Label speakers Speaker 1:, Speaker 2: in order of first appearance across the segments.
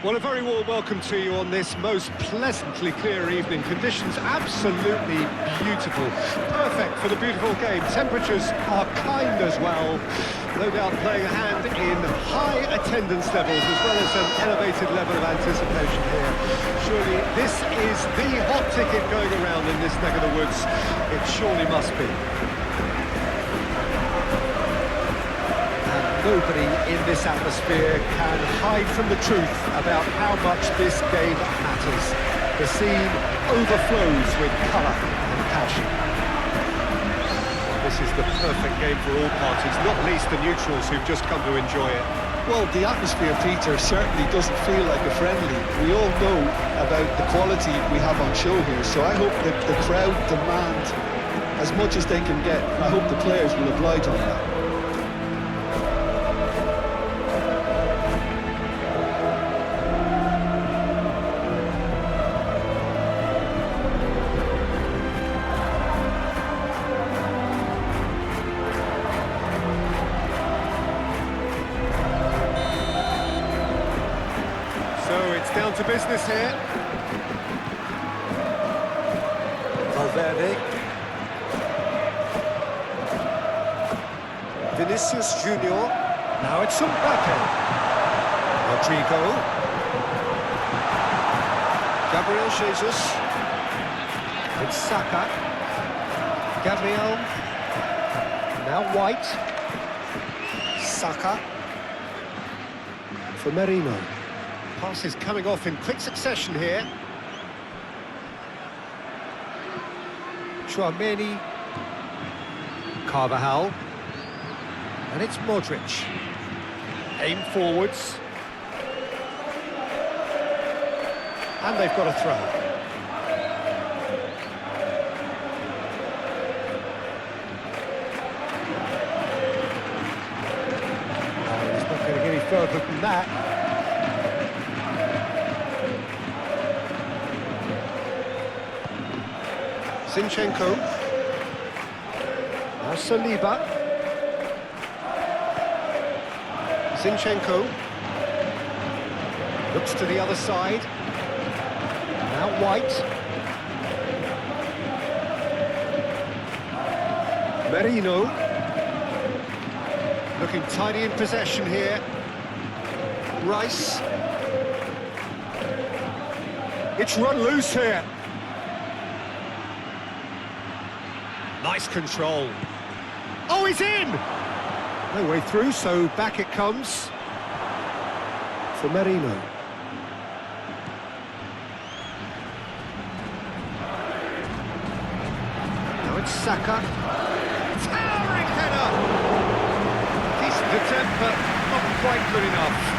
Speaker 1: Well, a very warm welcome to you on this most pleasantly clear evening. Conditions absolutely beautiful. Perfect for the beautiful game. Temperatures are kind as well. No doubt playing a hand in high attendance levels as well as an elevated level of anticipation here. Surely this is the hot ticket going around in this neck of the woods. It surely must be. Nobody in this atmosphere can hide from the truth about how much this game matters. The scene overflows with colour and passion. This is the perfect game for all parties, not least the neutrals who've just come to enjoy it.
Speaker 2: Well, the atmosphere, Peter, certainly doesn't feel like a friendly. We all know about the quality we have on show here, so I hope that the crowd demand as much as they can get. I hope the players will oblige on that.
Speaker 1: Down to business here. Valverde. Vinicius Junior. Now it's Mbappe. Rodrigo. Gabriel Jesus. It's Saka. Gabriel. Now White. Saka. For Merino. Passes coming off in quick succession here. Chouameni. Carvajal. And it's Modric. Aim forwards. And they've got a throw. Oh, he's not going to get any further than that. Zinchenko. Now Saliba. Zinchenko. Looks to the other side. Now White. Merino. Looking tidy in possession here. Rice. It's run loose here. Nice control. Oh, he's in! No way through, so back it comes. For Merino. Now it's Saka. Towering header! Decent attempt, but not quite good enough.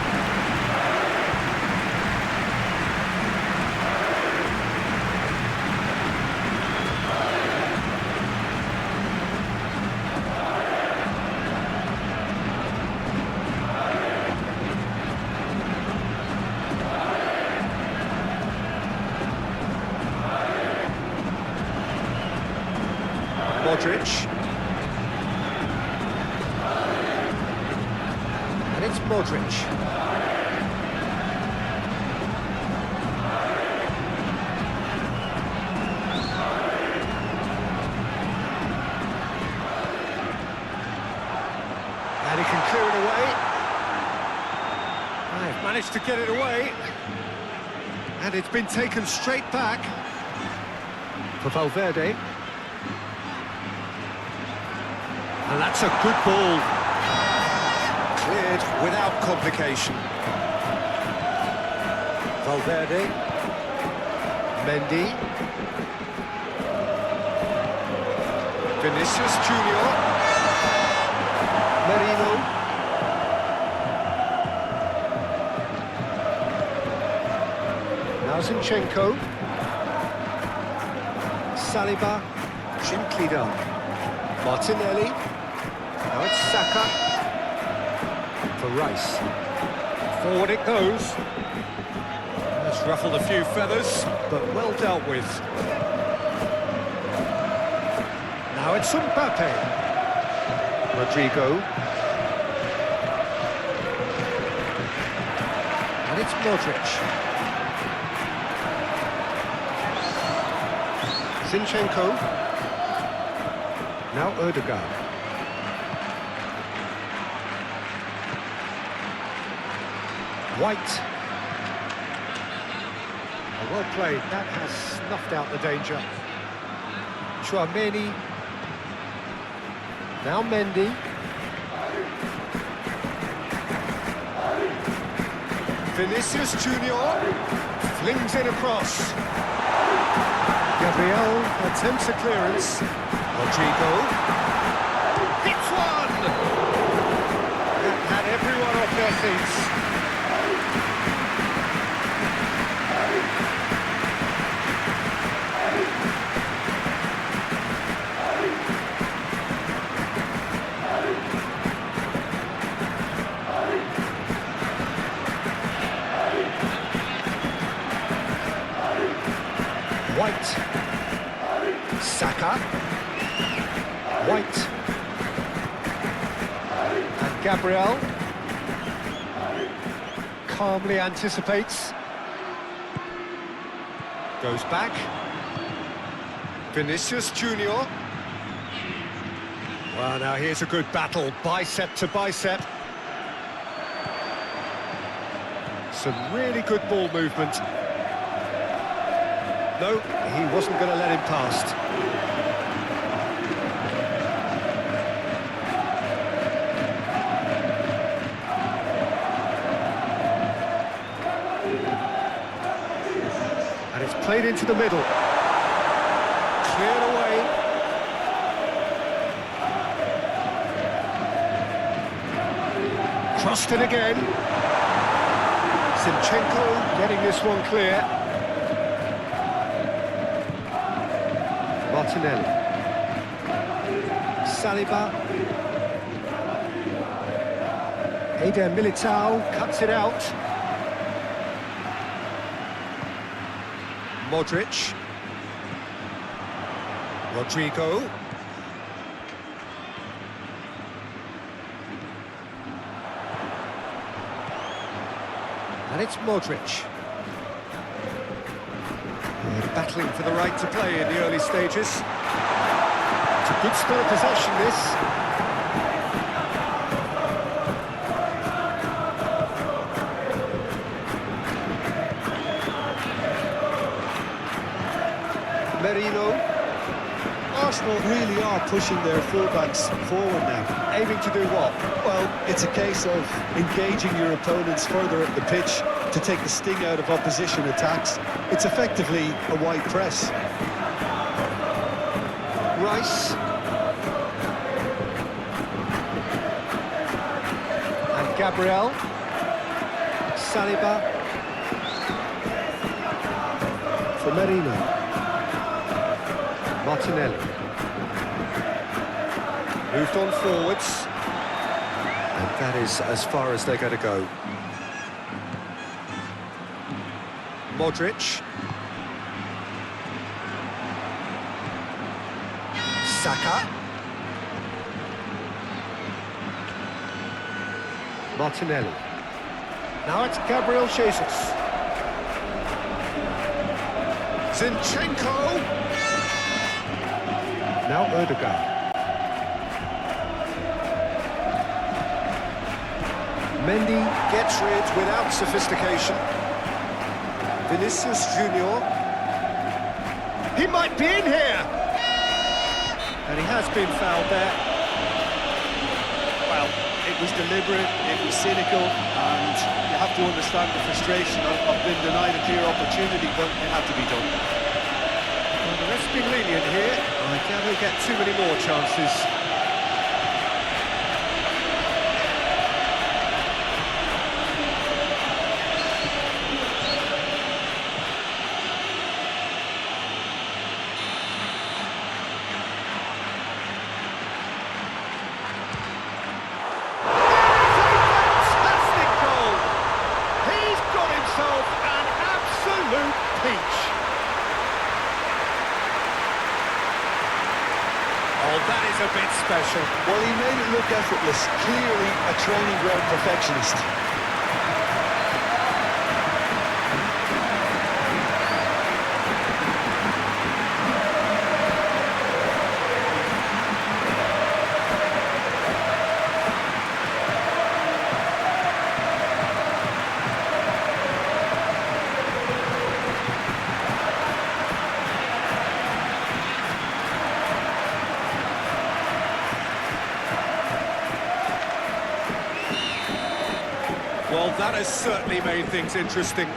Speaker 1: Modric. And it's Modric. And he can clear it away. They've managed to get it away. And it's been taken straight back. For Valverde. And that's a good ball. Cleared without complication. Valverde. Mendy. Vinicius Junior. Merino. Now Zinchenko. Saliba. Gently done. Martinelli. Now it's Saka. For Rice. Forward it goes. That's ruffled a few feathers, but well dealt with. Now it's Mbappe. Rodrigo. And it's Modric. Zinchenko. Now Ødegaard. White. Well played, that has snuffed out the danger. Chouameni. Now Mendy. Vinicius Junior flings in across. Gabriel attempts a clearance. Rodrigo hits one! That had everyone off their feet. White. Saka. White. And Gabriel calmly anticipates. Goes back. Vinicius Junior. Well, now here's a good battle, bicep to bicep. Some really good ball movement. No, he wasn't going to let him past. And it's played into the middle. Cleared away. Crossed it again. Zinchenko getting this one clear. Martinelli. Saliba. Eder Militao cuts it out. Modric. Rodrigo. And it's Modric. Battling for the right to play in the early stages. It's a good spell of possession, this. Merino.
Speaker 2: Arsenal really are pushing their fullbacks forward now.
Speaker 1: Aiming to do what?
Speaker 2: Well, it's a case of engaging your opponents further up the pitch to take the sting out of opposition attacks. It's effectively a wide press.
Speaker 1: Rice. And Gabriel. Saliba. For Merino. Martinelli. Moved on forwards. And that is as far as they're going to go. Modric. Saka. Martinelli. Now it's Gabriel Jesus. Zinchenko. Now Ødegaard. Mendy gets rid without sophistication. Vinicius Junior. He might be in here! And he has been fouled there.
Speaker 2: Well, it was deliberate, it was cynical, and you have to understand the frustration of being denied a clear opportunity, but it had to be done.
Speaker 1: Well, the ref's been lenient here. I doubt he'll get too many more chances. Oh, that is a bit special.
Speaker 2: Well, he made it look effortless. Clearly a training ground perfectionist.
Speaker 1: that has certainly made things interesting.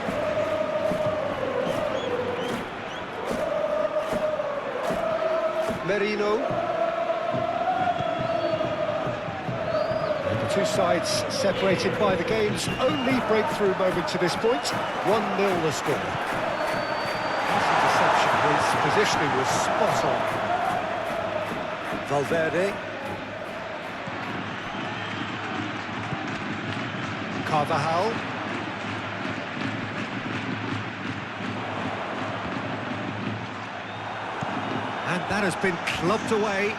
Speaker 1: Merino. And the two sides separated by the game's only breakthrough moment to this point. 1-0 the score. That's interception. His positioning was spot on. Valverde. Carvajal. And that has been clubbed away.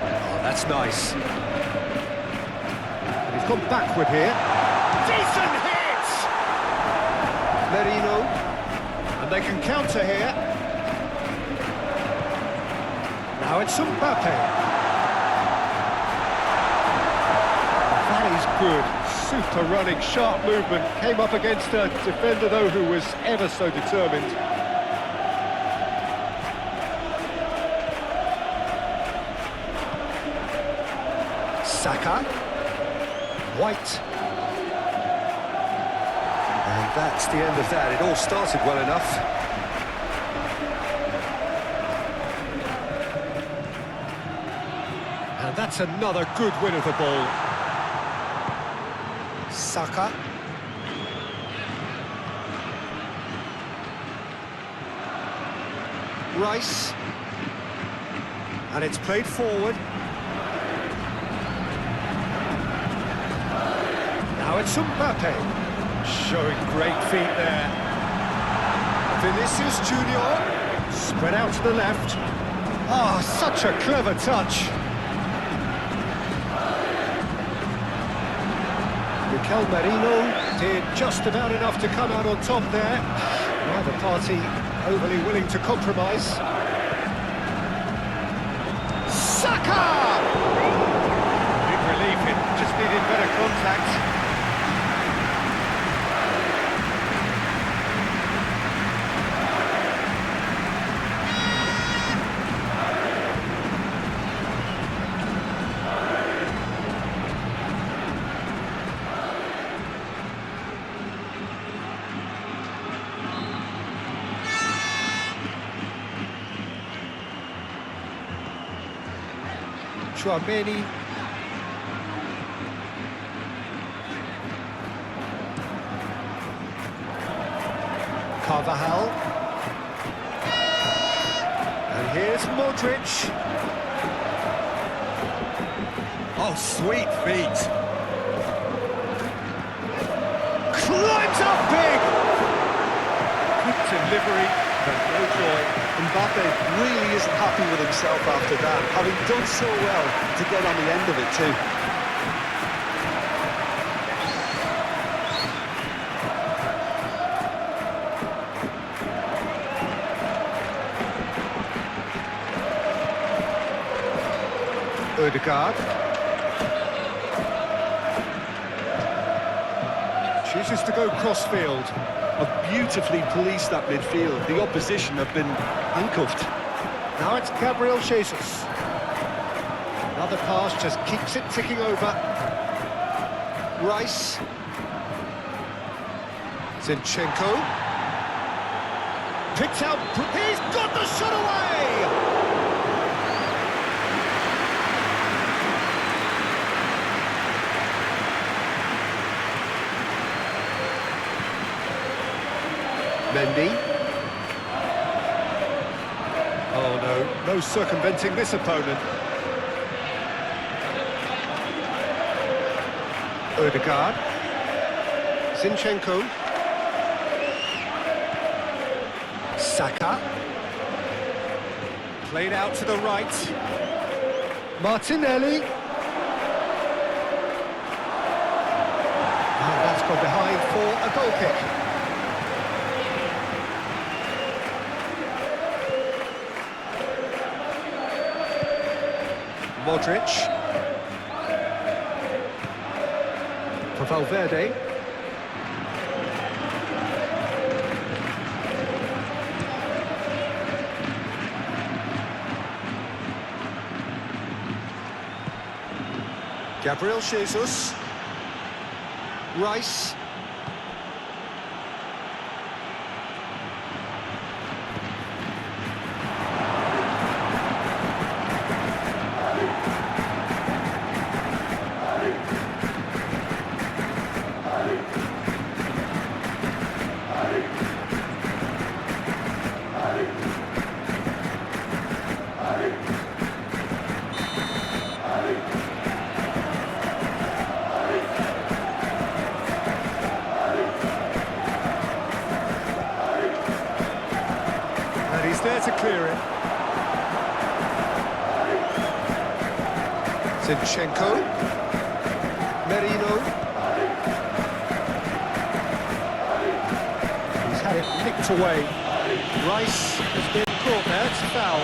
Speaker 1: Oh, that's nice. And he's gone backward here. Decent hit! Merino. And they can counter here. Now it's Mbappe. That is good. Super running, sharp movement. Came up against a defender, though, who was ever so determined. Saka. White. And that's the end of that. It all started well enough. And that's another good win of the ball. Saka. Rice. And it's played forward. Now it's Mbappe. Showing great feet there. Vinicius Junior. Spread out to the left. Ah, such a clever touch. Mikel Merino did just about enough to come out on top there. Neither party overly willing to compromise. Saka! Big relief, it just needed better contact. Chouameni. Carvajal. And here's Modric. Oh, sweet feet. Climbs up big. Good delivery, but no joy.
Speaker 2: Mbappe really isn't happy with himself after that, having done so well to get on the end of it too.
Speaker 1: Odegaard. Chooses to go crossfield.
Speaker 2: Have beautifully policed that midfield. The opposition have been handcuffed.
Speaker 1: Now it's Gabriel Jesus. Another pass just keeps it ticking over. Rice. Zinchenko. Picked out. He's got the shot away! Mendy. Oh no circumventing this opponent. Odegaard. Zinchenko. Saka. Played out to the right. Martinelli. And that's gone behind for a goal kick. Modric. For Valverde. Gabriel Jesus. Rice. He's there to clear it. Zinchenko. Merino. He's had it nicked away. Rice has been caught there. It's a foul.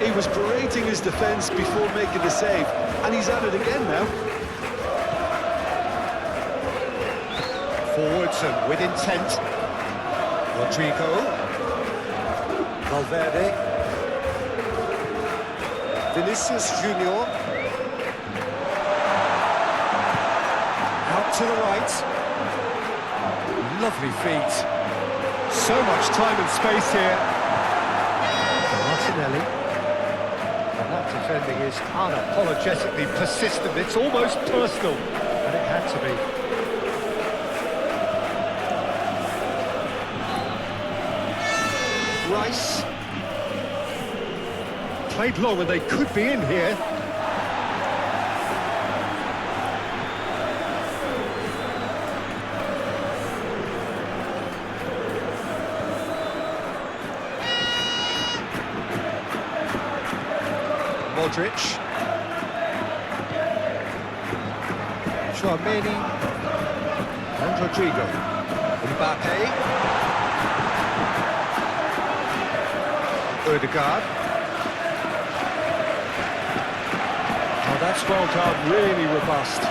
Speaker 2: He was berating his defence before making the save, and he's at it again now.
Speaker 1: Forwards and with intent. Rodrigo. Valverde. Vinicius Junior. Out to the right. Lovely feet. So much time and space here. Martinelli. That defending is unapologetically persistent. It's almost personal, and it had to be. Rice. Played long and they could be in here. Modric. Chouameni. And Rodrigo. Mbappe. Odegaard. Oh, that's well done, really robust.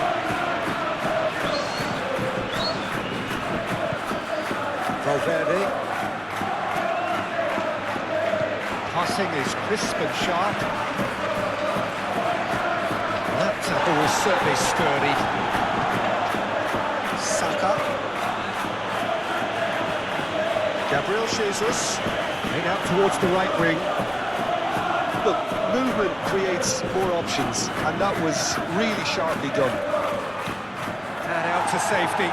Speaker 1: Valverde. Passing is crisp and sharp. That tackle was certainly sturdy. Saka. Gabriel Jesus. Made out towards the right wing.
Speaker 2: Look, movement creates more options, and that was really sharply done.
Speaker 1: And out to safety.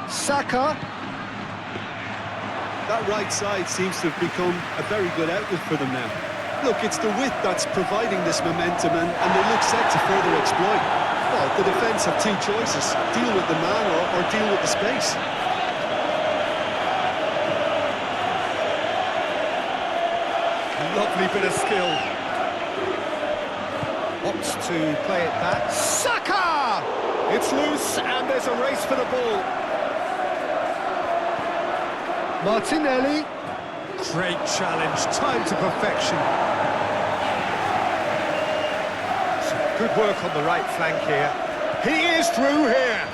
Speaker 1: Saka.
Speaker 2: That right side seems to have become a very good outlet for them now. Look, it's the width that's providing this momentum, and they look set to further exploit. Well, the defence have two choices: deal with the man or deal with the space.
Speaker 1: Lovely bit of skill. Opts to play it back. Saka! It's loose, and there's a race for the ball. Martinelli. Great challenge, time to perfection. Some good work on the right flank here. He is through here.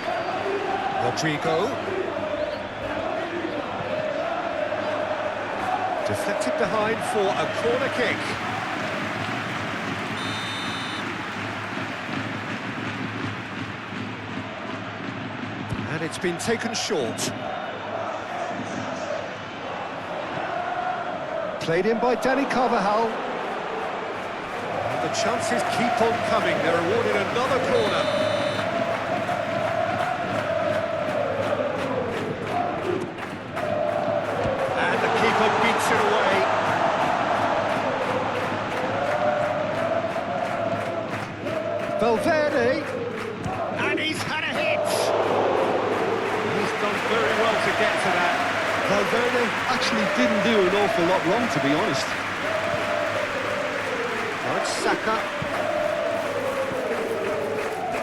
Speaker 1: Rodrigo. Deflected behind for a corner kick. And it's been taken short. Played in by Danny Carvajal. And the chances keep on coming. They're awarded another corner. And the keeper beats it away. Valverde. And he's had a hit. He's done very well to get to that.
Speaker 2: Valverde actually didn't do an awful lot wrong, to be honest.
Speaker 1: Now it's Saka.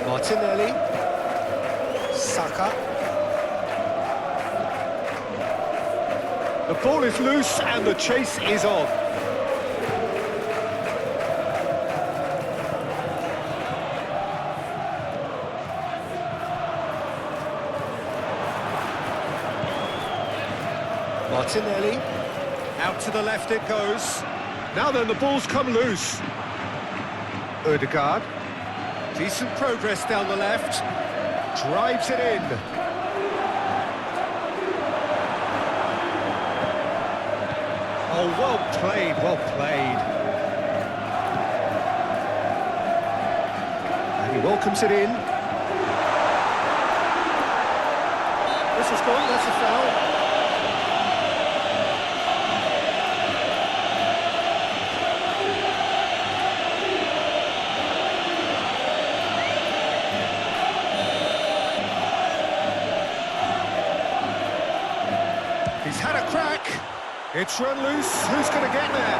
Speaker 1: Martinelli. Saka. The ball is loose and the chase is on. Martinelli. Out to the left it goes. Now then, the ball's come loose. Ødegaard. Decent progress down the left. Drives it in. Oh, well played, well played. And he welcomes it in. This is gone, that's a foul. He's had a crack. It's run loose. Who's going to get there?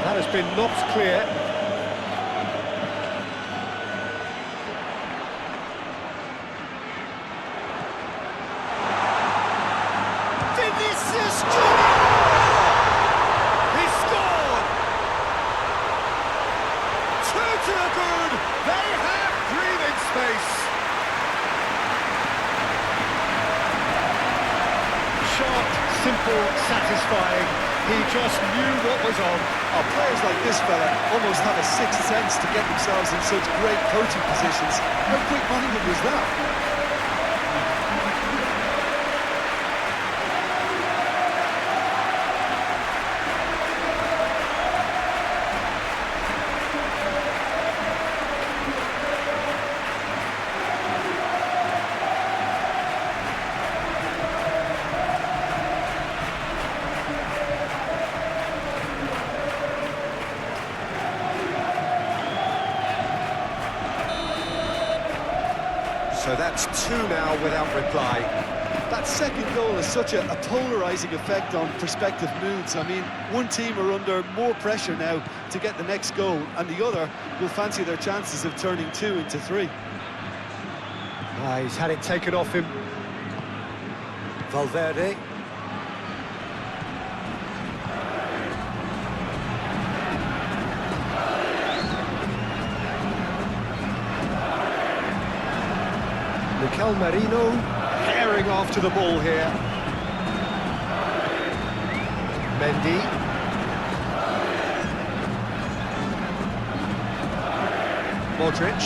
Speaker 1: That has been knocked clear. Vinicius Junior! He scored! 2 to the good. They have breathing space. Sharp, simple, satisfying. He just knew what was on.
Speaker 2: Oh, players like this fella almost have a sixth sense to get themselves in such great coaching positions. How quick-minded was that?
Speaker 1: So that's 2 now without reply.
Speaker 2: That second goal has such a polarising effect on prospective moods. I mean, one team are under more pressure now to get the next goal, and the other will fancy their chances of turning 2 into 3.
Speaker 1: He's had it taken off him. Valverde. Mikel Merino herring after the ball here. Mendy. Modric.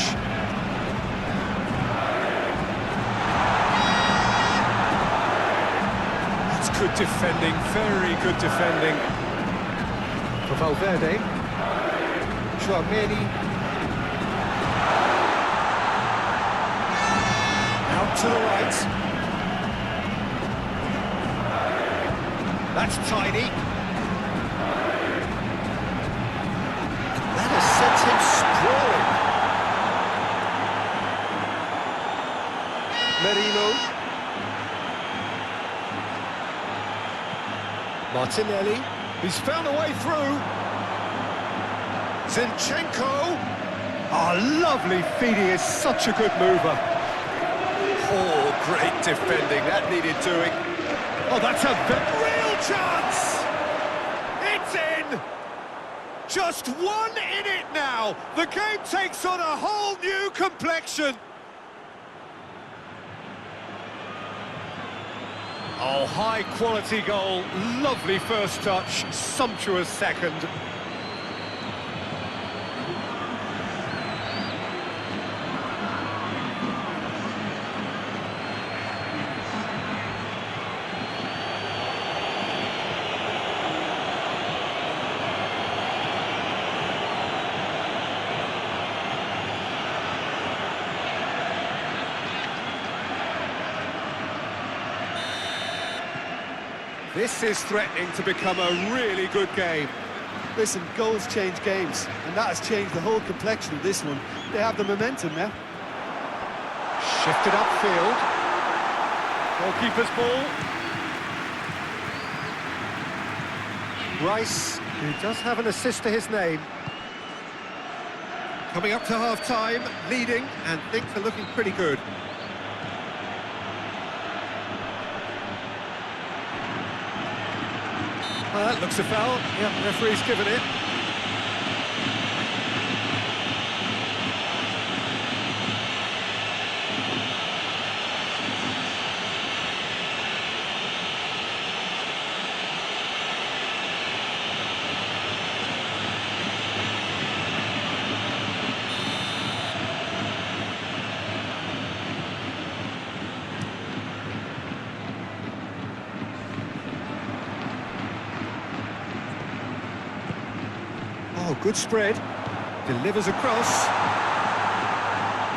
Speaker 1: That's good defending, very good defending. For Valverde. Chouameni. To the right. That's tiny. That has sent him sprawling. Merino. Martinelli. He's found a way through. Zinchenko. Oh, lovely feed. He is such a good mover. Oh, great defending, that needed doing. Oh, that's a real chance! It's in! Just 1 in it now. The game takes on a whole new complexion. Oh, high-quality goal, lovely first touch, sumptuous second. This is threatening to become a really good game.
Speaker 2: Listen, goals change games, and that has changed the whole complexion of this one. They have the momentum now.
Speaker 1: Shifted upfield. Goalkeeper's ball. Rice, who does have an assist to his name. Coming up to half-time, leading, and things are looking pretty good. That looks a foul. Yep, referee's given it. Oh, good spread. Delivers across.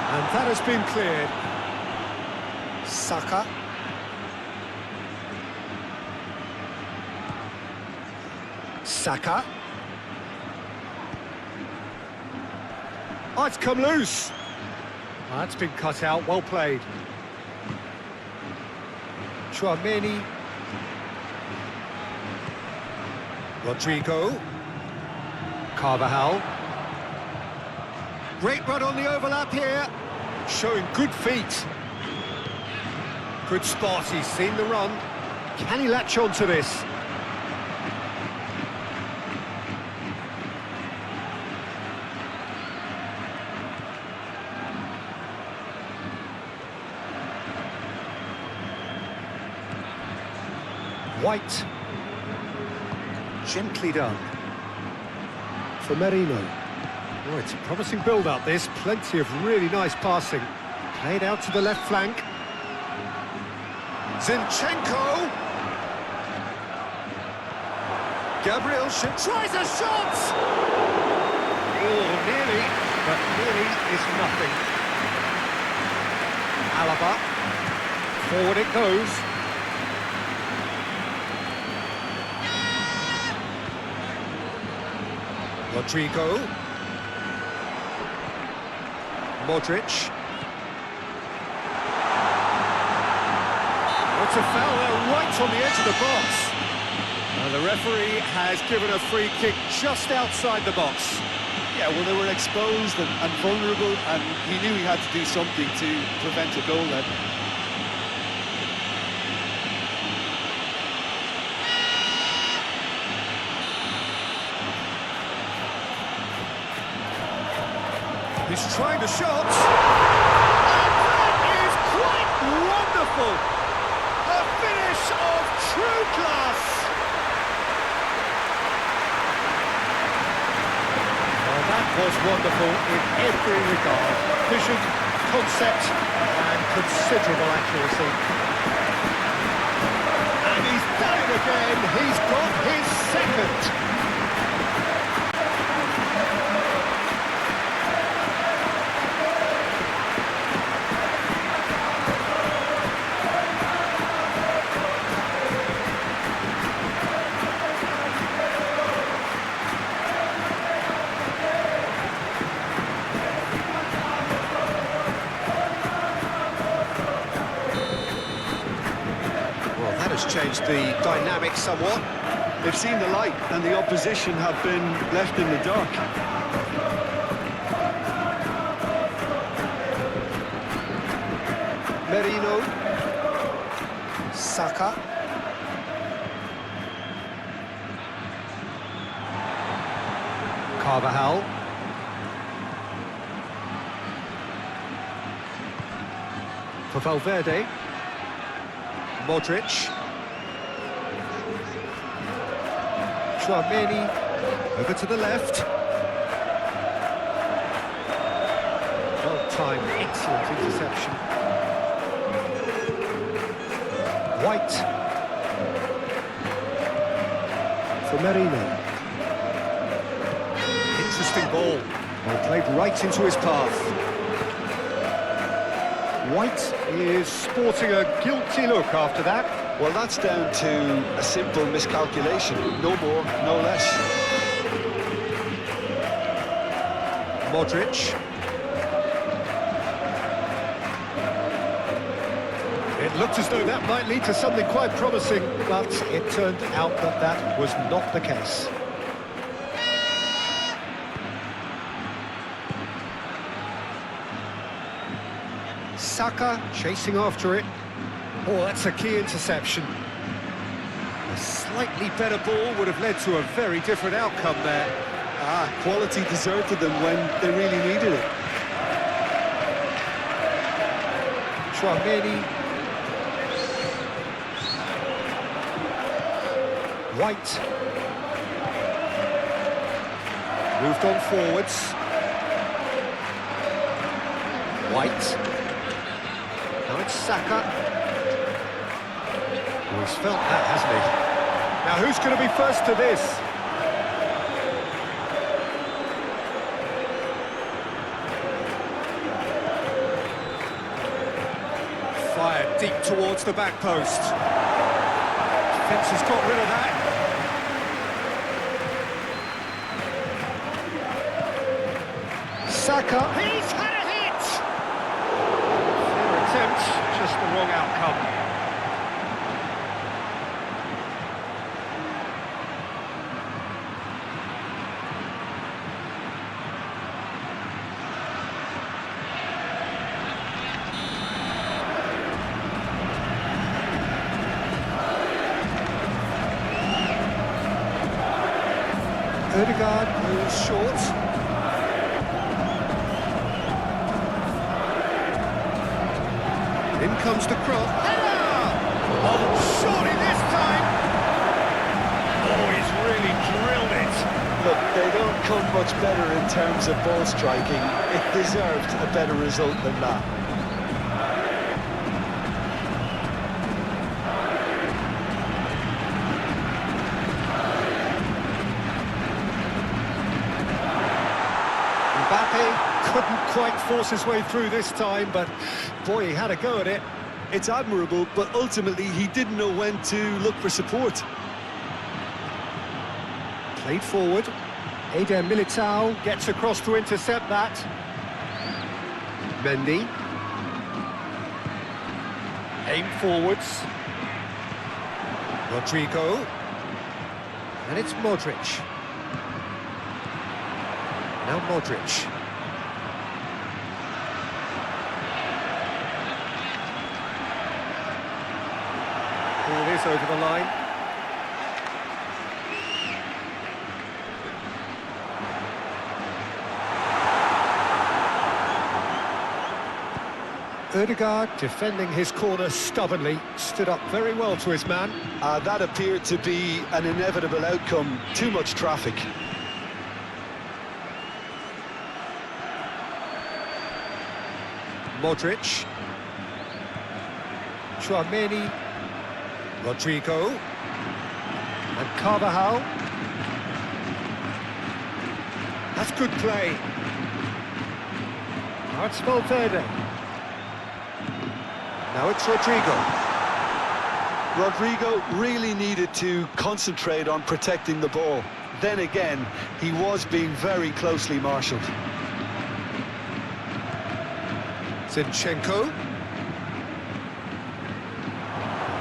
Speaker 1: And that has been cleared. Saka. Saka. Oh, it's come loose. Oh, that's been cut out. Well played. Chouameni. Rodrigo. Carvajal. Great run on the overlap here. Showing good feet. Good spot, he's seen the run. Can he latch on to this? White. Gently done. For Merino. Oh, it's a promising build-up, this. Plenty of really nice passing. Played out to the left flank. Zinchenko! Gabriel tries a shot! Oh, nearly, but nearly is nothing. Alaba. Forward it goes. Rodrigo. Modric. What's a foul there, right on the edge of the box. And the referee has given a free kick just outside the box.
Speaker 2: Yeah, well, they were exposed and vulnerable, and he knew he had to do something to prevent a goal then.
Speaker 1: He's trying a shot. And that is quite wonderful. A finish of true class. Well, that was wonderful in every regard. Vision, concept, and considerable accuracy. And he's done it again. He's got his second. Has changed the dynamic somewhat.
Speaker 2: They've seen the light and the opposition have been left in the dark.
Speaker 1: Merino. Saka. Carvajal. For Valverde. Modric. Chouameni, over to the left. Well-timed, excellent interception. White. For Merino. Interesting ball. Well played right into his path. White is sporting a guilty look after that.
Speaker 2: Well, that's down to a simple miscalculation. No more, no less.
Speaker 1: Modric. It Looked as though that might lead to something quite promising, but it turned out that that was not the case. Saka chasing after it. Oh, that's a key interception. A slightly better ball would have led to a very different outcome there.
Speaker 2: Quality deserted them when they really needed it.
Speaker 1: Tchouaméni. White. Moved on forwards. White. Now it's Saka. Oh, he's felt that, hasn't he? Now who's going to be first to this? Fired deep towards the back post. Defence has got rid of that. Saka. He's had a hit! Fair attempt, just the wrong outcome. Ødegaard moves short. In comes the cross. Header! Oh, surely this time! Oh, he's really drilled it.
Speaker 2: Look, they don't come much better in terms of ball striking. It deserved a better result than that.
Speaker 1: Mbappe couldn't quite force his way through this time, but boy, he had a go at it.
Speaker 2: It's admirable, but ultimately he didn't know when to look for support.
Speaker 1: Played forward. Eder Militao gets across to intercept that. Mendy. Aim forwards. Rodrigo. And it's Modric. Now Modric. Ball is over the line. Ødegaard, defending his corner stubbornly, stood up very well to his man.
Speaker 2: That appeared to be an inevitable outcome. Too much traffic.
Speaker 1: Modric. Tchouaméni. Rodrigo. And Carvajal. That's good play. Now it's Valverde. Now it's Rodrigo.
Speaker 2: Rodrigo really needed to concentrate on protecting the ball. Then again, he was being very closely marshalled.
Speaker 1: Zinchenko.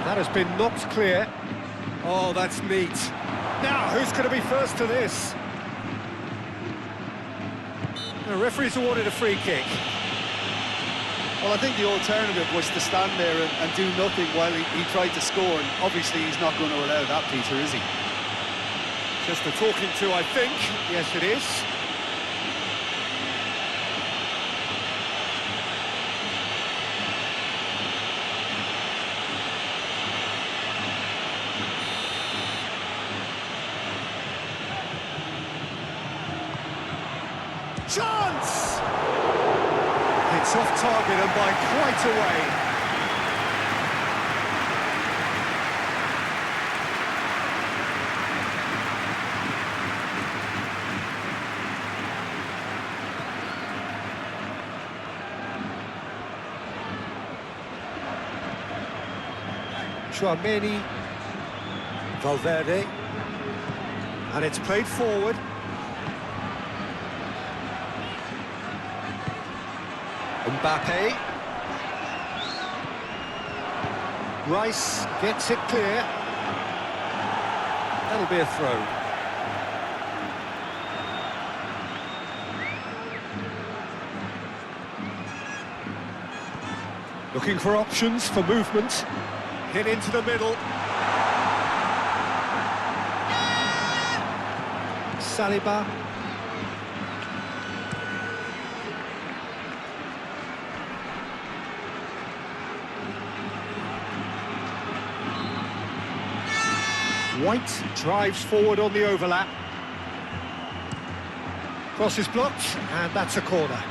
Speaker 1: That has been knocked clear. Oh, that's neat. Now, who's going to be first to this? The referee's awarded a free kick.
Speaker 2: Well, I think the alternative was to stand there and do nothing while he tried to score, and obviously he's not going to allow that, Peter, is he?
Speaker 1: Just a talking to, I think. Yes, it is. Chance! It's off target and by quite a way. Tchouaméni. Valverde. And it's played forward. Mbappe. Rice gets it clear. That'll be a throw. Looking for options for movement. Hit into the middle. Saliba. White drives forward on the overlap. Cross is blocked, and that's a corner.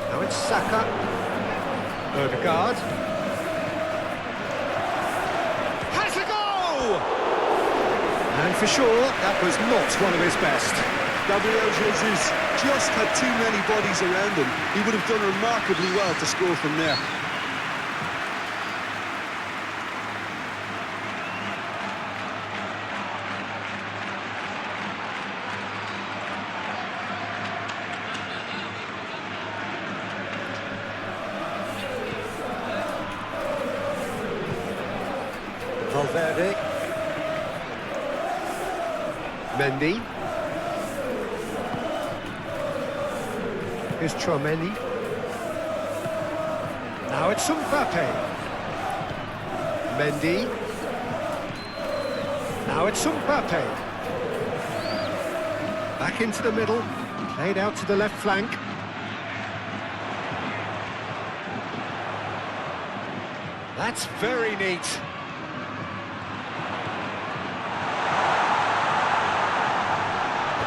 Speaker 1: Now it's Saka. Odegaard. And for sure, that was not one of his best.
Speaker 2: Gabriel Jesus just had too many bodies around him. He would have done remarkably well to score from there.
Speaker 1: Valverde. Mendy. Here's Chouameni. Now it's Mbappe. Mendy. Now it's Mbappe. Back into the middle. Played out to the left flank. That's very neat.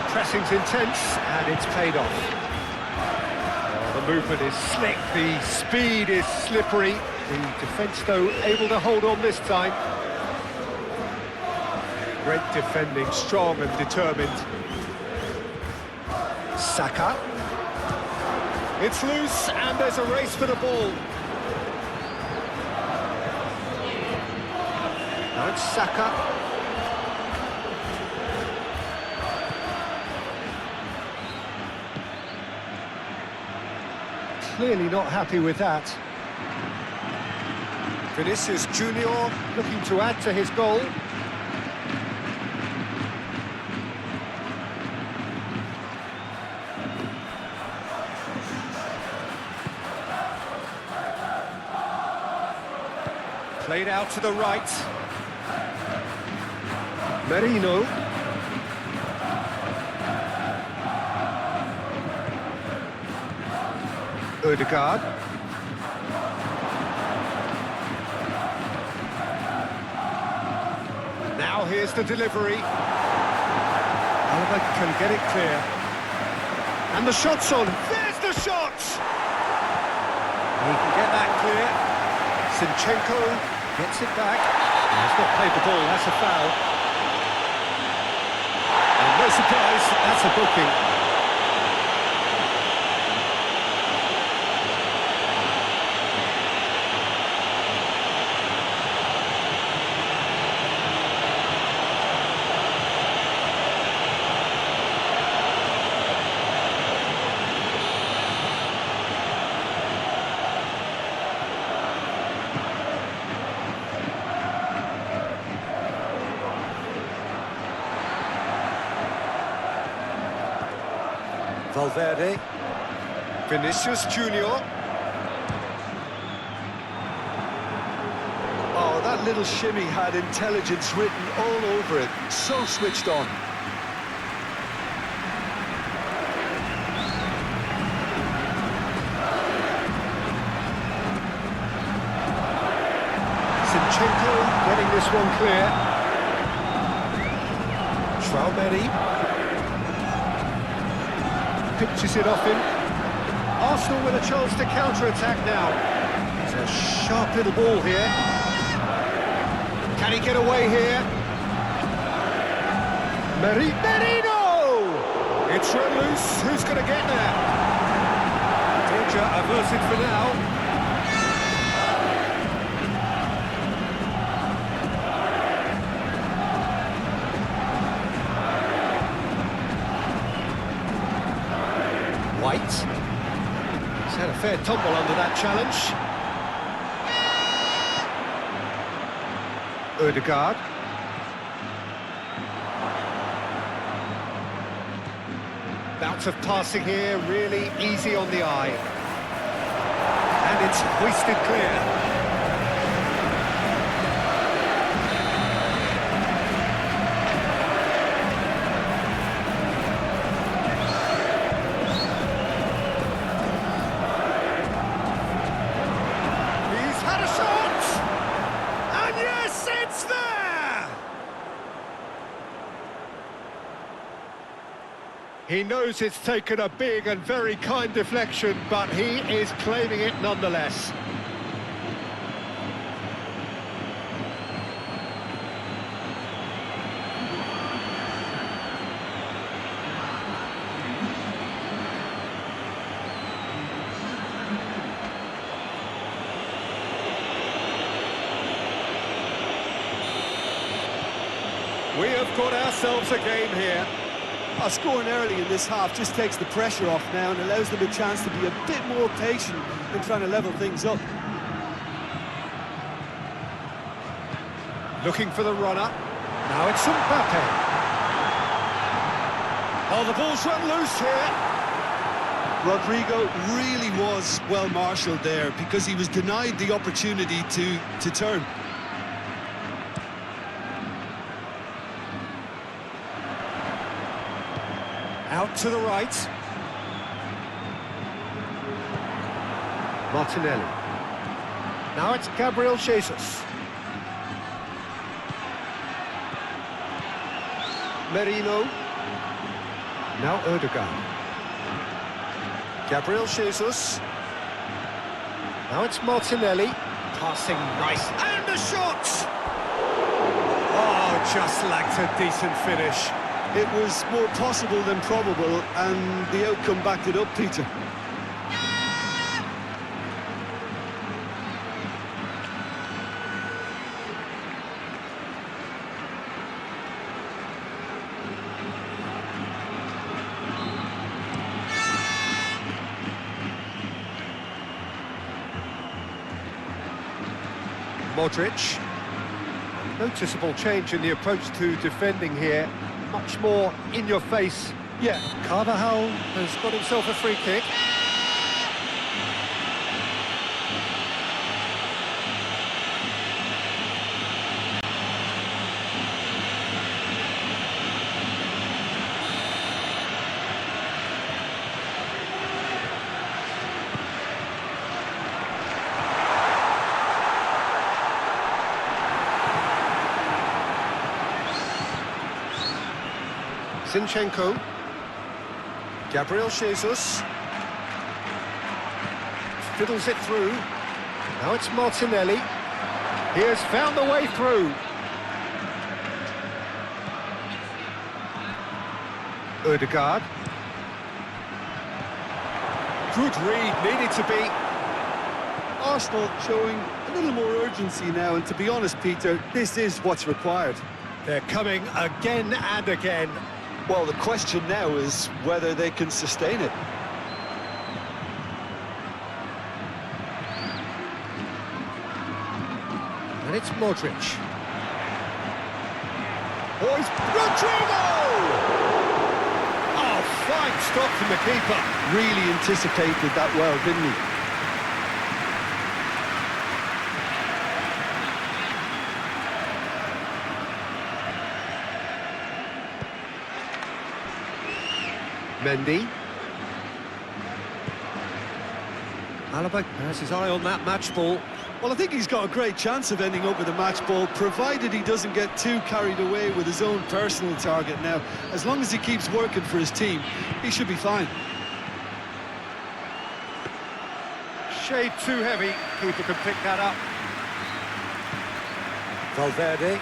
Speaker 1: Pressing's intense, and it's paid off. Oh, the movement is slick, the speed is slippery. The defence, though, able to hold on this time. Great defending, strong and determined. Saka. It's loose, and there's a race for the ball. Now it's Saka. Clearly not happy with that. Vinicius Junior looking to add to his goal. Played out to the right. Merino. Odegaard. Now here's the delivery. Alaba can get it clear. And the shot's on. There's the shot! He can get that clear. Zinchenko gets it back. He's not played the ball, that's a foul. And no surprise, that's a booking. Valverde. Vinicius Junior.
Speaker 2: Oh, that little shimmy had intelligence written all over it. So switched on.
Speaker 1: Zinchenko getting this one clear. Chouameni. Pitches it off him. Arsenal with a chance to counter-attack now. It's a sharp little ball here. Can he get away here? Merino! It's run loose. Who's going to get there? Danger averted for now. fair tumble under that challenge. Ødegaard. Bout of passing here, really easy on the eye. And it's hoisted clear. He knows it's taken a big and very kind deflection, but he is claiming it nonetheless. We have got ourselves a game here.
Speaker 2: Scoring early in this half just takes the pressure off now and allows them a chance to be a bit more patient in trying to level things up.
Speaker 1: Looking for the runner. Now it's Mbappe. Oh, the ball's run loose here.
Speaker 2: Rodrigo really was well marshalled there because he was denied the opportunity to turn.
Speaker 1: Out to the right. Martinelli. Now it's Gabriel Jesus. Merino. Now Ødegaard. Gabriel Jesus. Now it's Martinelli. Passing nice. And the shot! Oh, just lacked a decent finish.
Speaker 2: It was more possible than probable, and the outcome backed it up, Peter.
Speaker 1: Modric. Noticeable change in the approach to defending here. Much more in your face. Yeah, Carvajal has got himself a free kick. Zinchenko. Gabriel Jesus. Fiddles it through. Now it's Martinelli. He has found the way through. Ødegaard. Good read, needed to be.
Speaker 2: Arsenal showing a little more urgency now, and to be honest, Peter, this is what's required.
Speaker 1: They're coming again and again.
Speaker 2: Well, the question now is whether they can sustain it.
Speaker 1: And it's Modric. Oh, it's Rodrigo! Oh, fine stop from the keeper.
Speaker 2: Really anticipated that well, didn't he?
Speaker 1: Mendy. Alaba has his eye on that match ball.
Speaker 2: Well, I think he's got a great chance of ending up with a match ball, provided he doesn't get too carried away with his own personal target now. As long as he keeps working for his team, he should be fine.
Speaker 1: Shade too heavy. Keeper can pick that up. Valverde.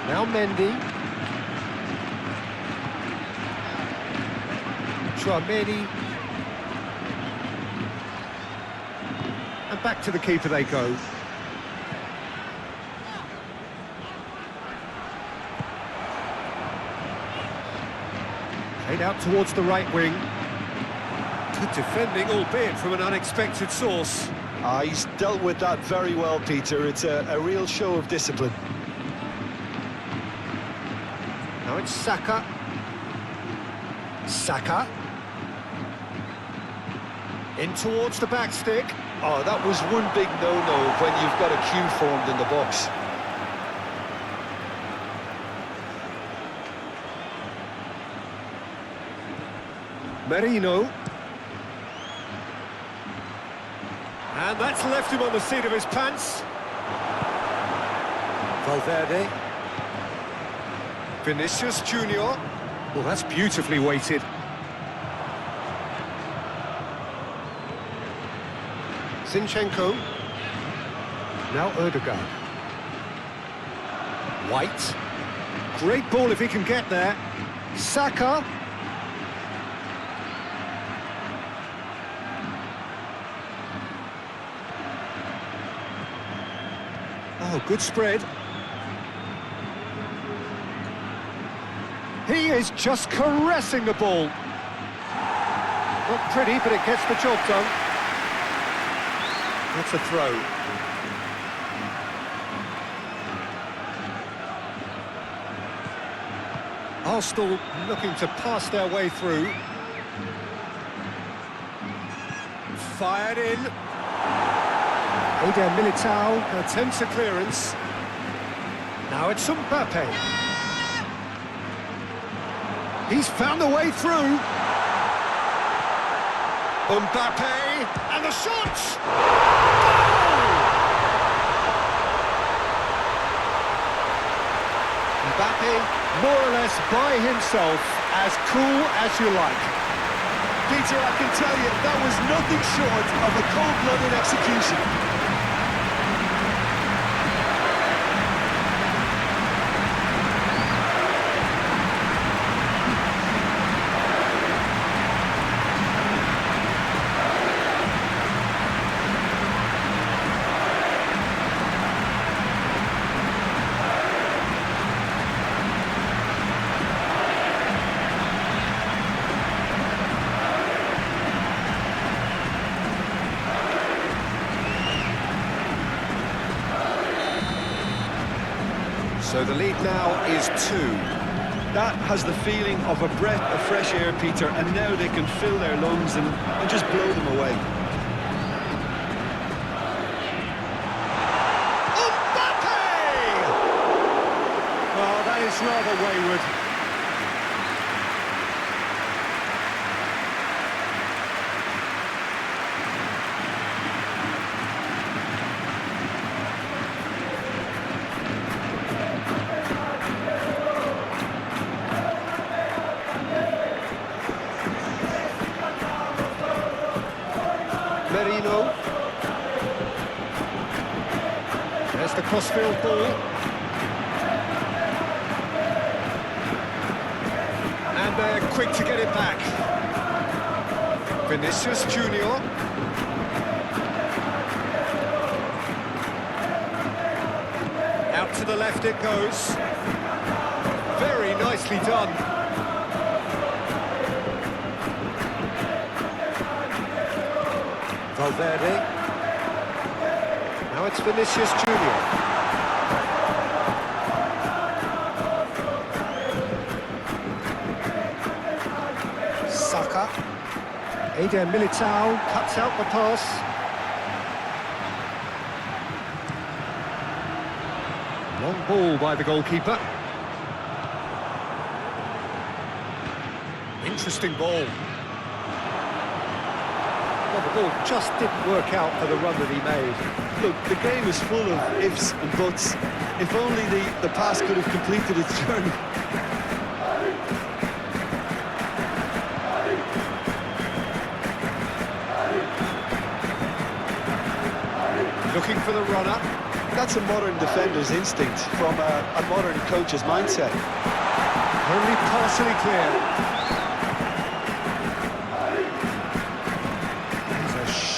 Speaker 1: Now Mendy. Tchouaméni. And back to the keeper they go. Played out towards the right wing. Good defending, albeit from an unexpected source.
Speaker 2: He's dealt with that very well, Peter. It's a real show of discipline.
Speaker 1: Now it's Saka. Saka. In towards the back stick.
Speaker 2: Oh, that was one big no-no when you've got a queue formed in the box.
Speaker 1: Merino. And that's left him on the seat of his pants. Valverde. Vinicius Junior. Well, that's beautifully weighted. Zinchenko. Now Erdogan. White. Great ball if he can get there. Saka. Oh, good spread. He is just caressing the ball. Not pretty, but it gets the job done. That's a throw. Arsenal looking to pass their way through. Fired in. Eder Militao attempts a clearance. Now it's Mbappe. He's found a way through. Mbappe, and the shot! Goal! Mbappe, more or less by himself, as cool as you like.
Speaker 2: Peter, I can tell you, that was nothing short of a cold-blooded execution.
Speaker 1: So the lead now is 2.
Speaker 2: That has the feeling of a breath of fresh air, Peter, and now they can fill their lungs and just blow them away.
Speaker 1: Mbappe! Well, that is rather wayward. Merino. There's the crossfield ball. And they're quick to get it back. Vinicius Junior. Out to the left it goes. Very nicely done. Valverde. Now it's Vinicius Junior. Saka. Eder Militao cuts out the pass. Long ball by the goalkeeper. Interesting ball. Well, the ball just didn't work out for the run that he made.
Speaker 2: Look, the game is full of ifs and buts. If only the pass could have completed its journey.
Speaker 1: Looking for the runner.
Speaker 2: That's a modern defender's instinct from a modern coach's mindset.
Speaker 1: Only partially clear.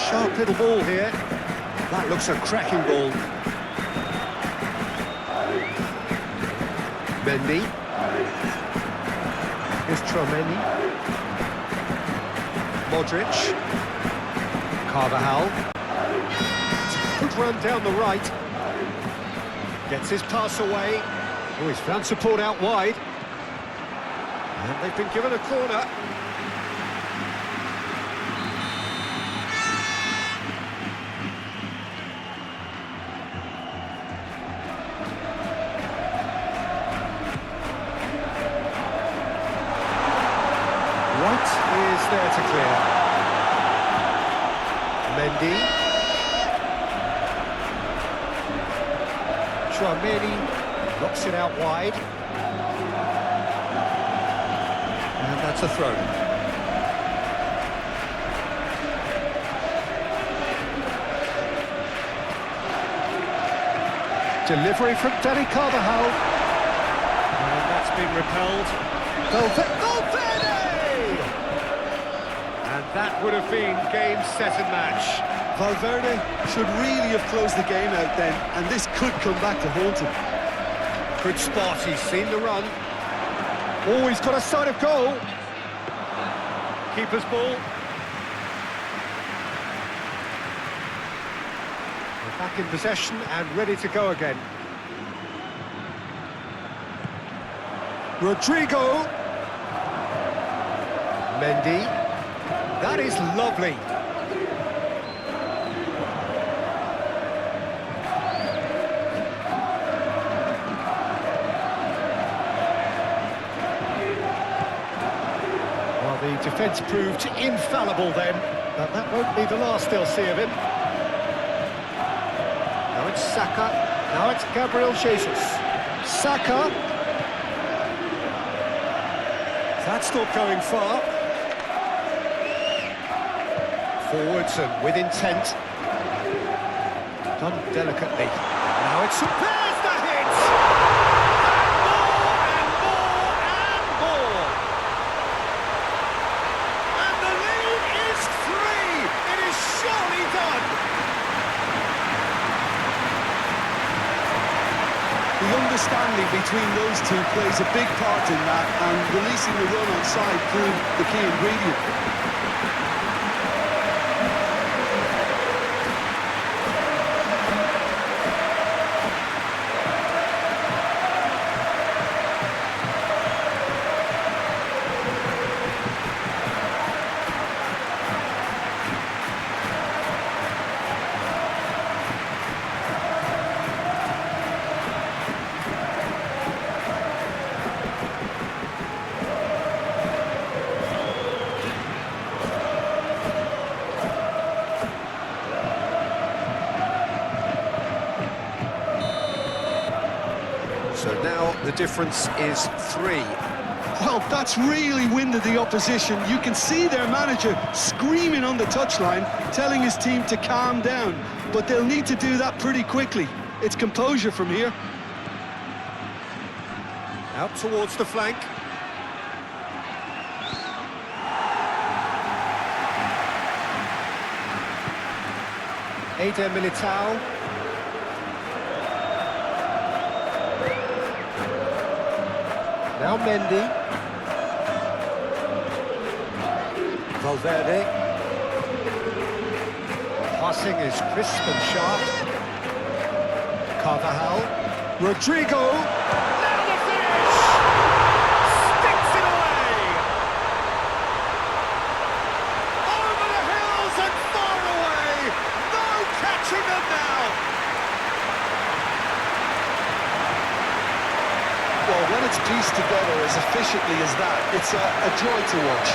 Speaker 1: Sharp little ball here. That looks a cracking ball. Mendy. Here's Tchouaméni. Modric. Carvajal. Good run down the right. Gets his pass away. Oh, he's found support out wide. And they've been given a corner. Right is there to clear. Mendy. Tchouaméni knocks it out wide. And that's a throw. Delivery from Danny Carvajal. And that's been repelled. Valverde! And that would have been game, set and match.
Speaker 2: Valverde should really have closed the game out then, and this could come back to haunt him.
Speaker 1: Good spot, he's seen the run. Oh, he's got a sight of goal. Keeper's ball. We're back in possession and ready to go again. Rodrigo. Mendy. That is lovely. Well, the defence proved infallible then, but that won't be the last they'll see of him. Now it's Saka, now it's Gabriel Jesus. Saka. That's not going far. Forwards and with intent. Done delicately. Now it's... There's the hit! And more, and more, and more! And the lead is 3! It is surely done!
Speaker 2: The understanding between those two plays a big part in that, and releasing the run on side proved the key ingredient.
Speaker 1: So now the difference is 3.
Speaker 2: Well, that's really winded the opposition. You can see their manager screaming on the touchline, telling his team to calm down. But they'll need to do that pretty quickly. It's composure from here.
Speaker 1: Out towards the flank. Eder Militao. Now Mendy. Valverde. Passing is crisp and sharp. Carvajal. Rodrigo. Now the finish! Sticks it away! Over the hills and far away! No catching them now!
Speaker 2: Well, when it's pieced together as efficiently as that, it's a joy to watch.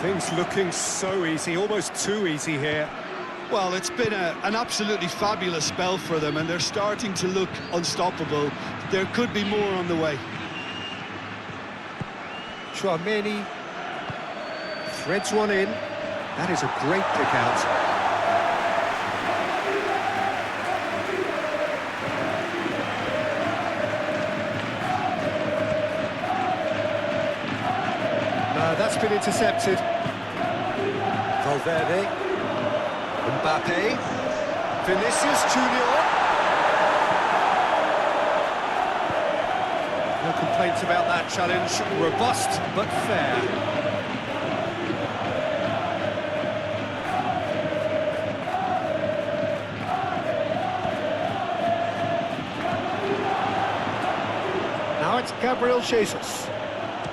Speaker 1: Things looking so easy, almost too easy here.
Speaker 2: Well, it's been an absolutely fabulous spell for them, and they're starting to look unstoppable. There could be more on the way.
Speaker 1: Chouameni threads one in. That is a great pick out. That's been intercepted. Valverde, Mbappe, Vinicius Junior. No complaints about that challenge. Robust but fair. Now it's Gabriel Jesus.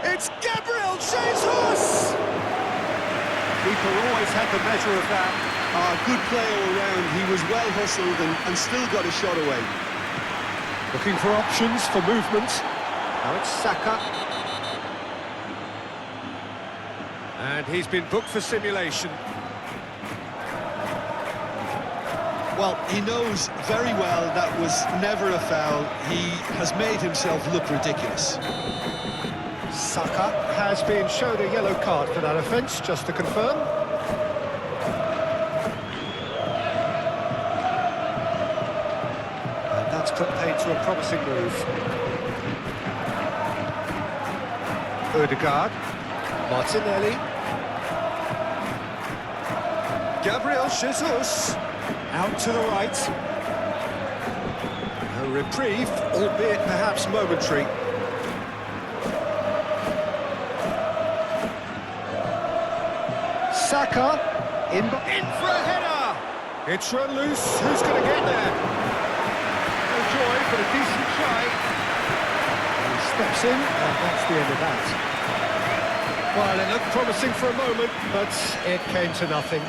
Speaker 1: It's Gabriel Jesus! Keeper always had the measure of that.
Speaker 2: Good play all round. He was well hustled and still got a shot away.
Speaker 1: Looking for options for movement. Now it's Saka. And he's been booked for simulation.
Speaker 2: Well, he knows very well that was never a foul. He has made himself look ridiculous.
Speaker 1: Saka has been shown a yellow card for that offence, just to confirm. And that's put paid to a promising move. Odegaard, Martinelli, Gabriel Jesus, out to the right. A reprieve, albeit perhaps momentary. Saka, in for a header! It's run loose, who's going to get there? No joy, but a decent try. He steps in, and that's the end of that. Well, it looked promising for a moment, but it came to nothing.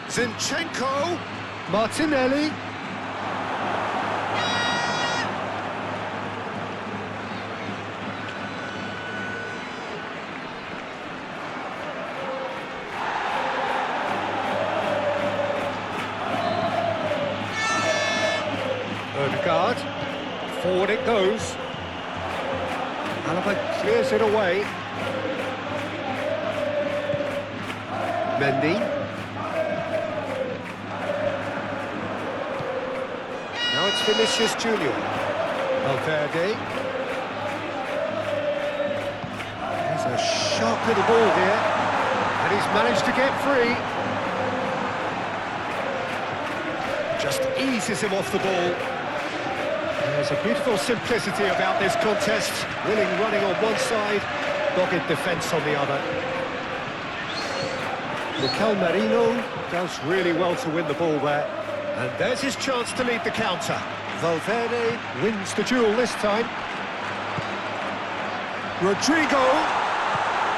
Speaker 1: Zinchenko, Martinelli. Odegaard, forward it goes. Alaba clears it away. Mendy. Now it's Vinicius Junior. Valverde. There's a sharp little ball here, and he's managed to get free. Just eases him off the ball. There's a beautiful simplicity about this contest. Willing running on one side, dogged defence on the other. Mikel Merino does really well to win the ball there. And there's his chance to lead the counter. Valverde wins the duel this time. Rodrigo.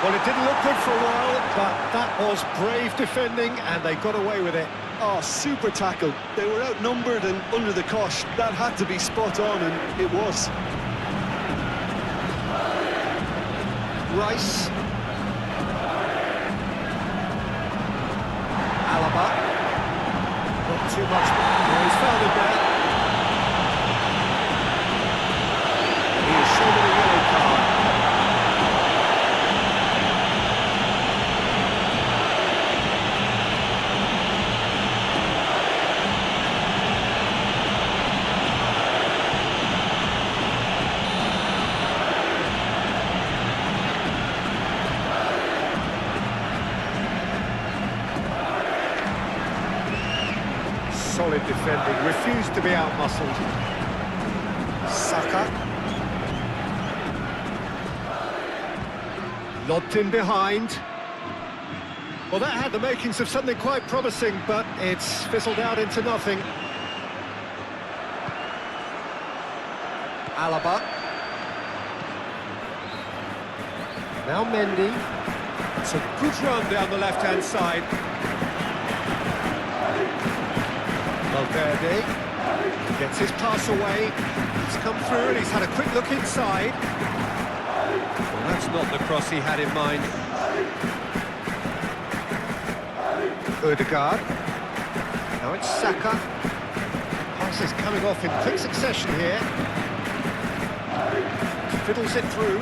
Speaker 1: Well, it didn't look good for a while, but that was brave defending, and they got away with it.
Speaker 2: Oh, super tackle. They were outnumbered and under the cosh. That had to be spot on, and it was.
Speaker 1: Rice. Alaba. Not too much. Oh, he's fouled him there. He is shown a yellow card. Solid defending, refused to be out-muscled. Saka. Lobbed in behind. Well, that had the makings of something quite promising, but it's fizzled out into nothing. Alaba. Now Mendy. It's a good run down the left-hand side. Valverde gets his pass away. He's come through and he's had a quick look inside. Well, that's not the cross he had in mind. Odegaard. Now it's Saka. Pass is coming off in quick succession here. fiddles it through.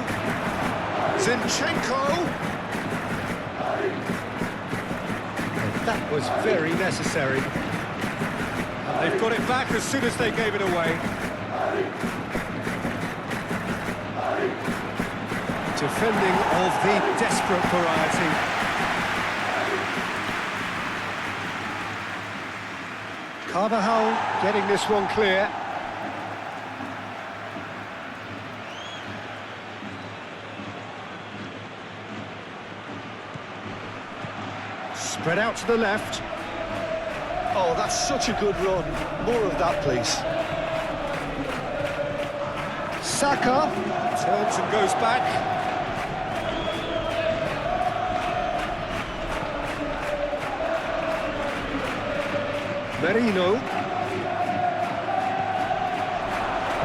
Speaker 1: Zinchenko! And that was very necessary. And they've got it back as soon as they gave it away. Defending of the desperate variety. Carvajal getting this one clear. Spread out to the left.
Speaker 2: Oh, that's such a good run. More of that, please.
Speaker 1: Saka turns and goes back. Merino.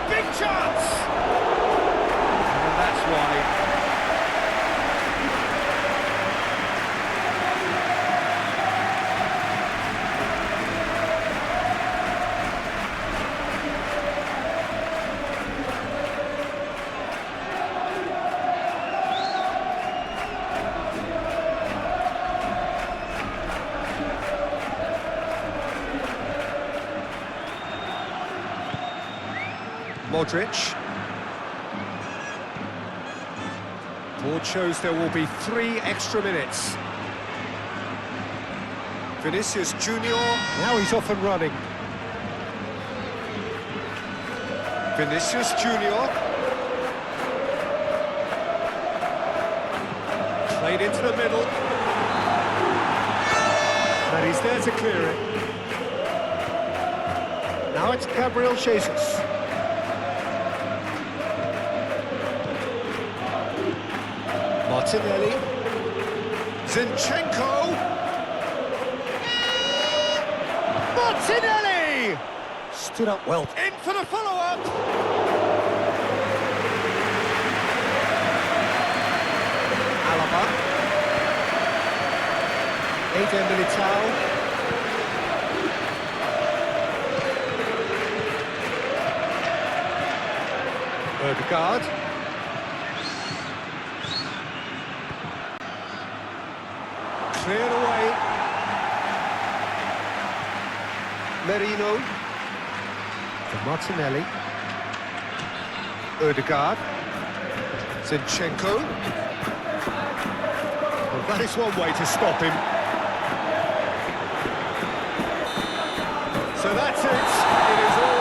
Speaker 1: Big chance! And that's why. Modric. Board shows there will be 3 extra minutes. Vinicius Junior, now he's off and running. Vinicius Junior. Played into the middle. And he's there to clear it. Now it's Gabriel Jesus. Martinelli, Zinchenko, Martinelli! Stood up well. In for the follow-up! Alaba. Eden Militao. Odegaard. Cleared away. Merino. For Martinelli. Odegaard. Zinchenko. Well, that is one way to stop him. So that's it. It is all